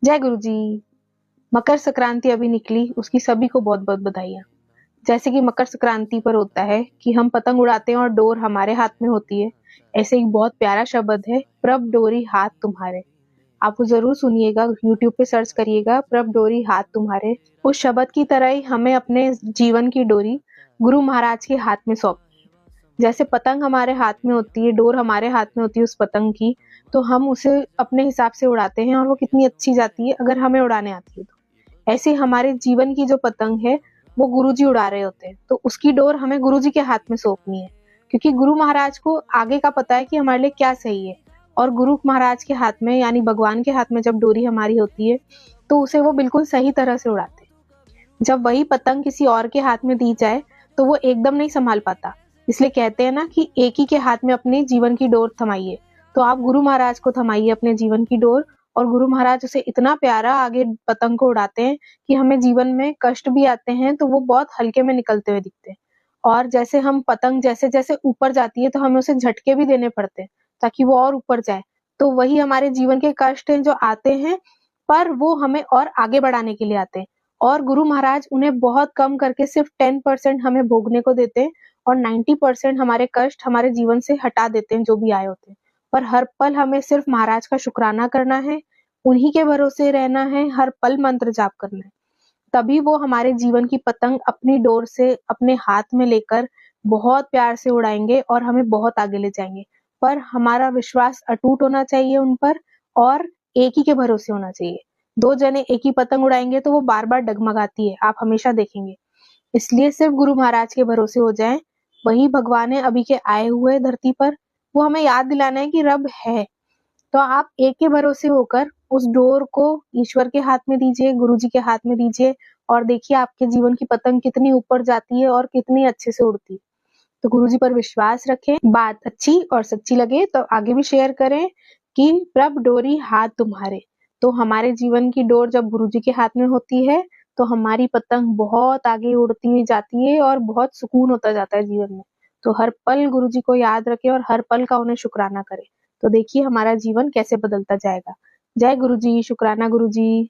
जय गुरु जी। मकर संक्रांति अभी निकली, उसकी सभी को बहुत बहुत बधाइयाँ। जैसे कि मकर संक्रांति पर होता है कि हम पतंग उड़ाते हैं और डोर हमारे हाथ में होती है, ऐसे एक बहुत प्यारा शब्द है, प्रभ डोरी हाथ तुम्हारे। आप वो जरूर सुनिएगा, यूट्यूब पे सर्च करिएगा, प्रभ डोरी हाथ तुम्हारे। उस शब्द की तरह ही हमें अपने जीवन की डोरी गुरु महाराज के हाथ में सौंप। जैसे पतंग हमारे हाथ में होती है, डोर हमारे हाथ में होती है उस पतंग की, तो हम उसे अपने हिसाब से उड़ाते हैं और वो कितनी अच्छी जाती है अगर हमें उड़ाने आती है तो। ऐसे हमारे जीवन की जो पतंग है वो गुरुजी उड़ा रहे होते हैं, तो उसकी डोर हमें गुरुजी के हाथ में सौंपनी है, क्योंकि गुरु महाराज को आगे का पता है कि हमारे लिए क्या सही है। और गुरु महाराज के हाथ में यानी भगवान के हाथ में जब डोरी हमारी होती है तो उसे वो बिल्कुल सही तरह से उड़ाते हैं। जब वही पतंग किसी और के हाथ में दी जाए तो वो एकदम नहीं संभाल पाता। इसलिए कहते हैं ना कि एक ही के हाथ में अपने जीवन की डोर थमाइए। तो आप गुरु महाराज को थमाइए अपने जीवन की डोर, और गुरु महाराज उसे इतना प्यारा आगे पतंग को उड़ाते हैं कि हमें जीवन में कष्ट भी आते हैं तो वो बहुत हल्के में निकलते हुए दिखते हैं। और जैसे हम पतंग जैसे जैसे ऊपर जाती है तो हमें उसे झटके भी देने पड़ते हैं ताकि वो और ऊपर जाए। तो वही हमारे जीवन के कष्ट हैं जो आते हैं, पर वो हमें और आगे बढ़ाने के लिए आते हैं। और गुरु महाराज उन्हें बहुत कम करके सिर्फ 10% हमें भोगने को देते हैं, और 90% हमारे कष्ट हमारे जीवन से हटा देते हैं जो भी आए होते हैं। पर हर पल हमें सिर्फ महाराज का शुक्राना करना है, उन्हीं के भरोसे रहना है, हर पल मंत्र जाप करना है। तभी वो हमारे जीवन की पतंग अपनी डोर से अपने हाथ में लेकर बहुत प्यार से उड़ाएंगे और हमें बहुत आगे ले जाएंगे। पर हमारा विश्वास अटूट होना चाहिए उन पर, और एक ही के भरोसे होना चाहिए। दो जने एक ही पतंग उड़ाएंगे तो वो बार बार डगमगाती है, आप हमेशा देखेंगे। इसलिए सिर्फ गुरु महाराज के भरोसे हो जाएं, वही भगवान है अभी के आए हुए धरती पर। वो हमें याद दिलाना है कि रब है। तो आप एक के भरोसे होकर उस डोर को ईश्वर के हाथ में दीजिए, गुरुजी के हाथ में दीजिए, और देखिए आपके जीवन की पतंग कितनी ऊपर जाती है और कितनी अच्छे से उड़ती है। तो गुरुजी पर विश्वास रखें, बात अच्छी और सच्ची लगे तो आगे भी शेयर करें कि प्रभ डोरी हाथ तुम्हारे। तो हमारे जीवन की डोर जब गुरुजी के हाथ में होती है तो हमारी पतंग बहुत आगे उड़ती हुई जाती है और बहुत सुकून होता जाता है जीवन में। तो हर पल गुरुजी को याद रखें और हर पल का उन्हें शुक्राना करें। तो देखिए हमारा जीवन कैसे बदलता जाएगा। जय गुरुजी, शुक्राना गुरुजी।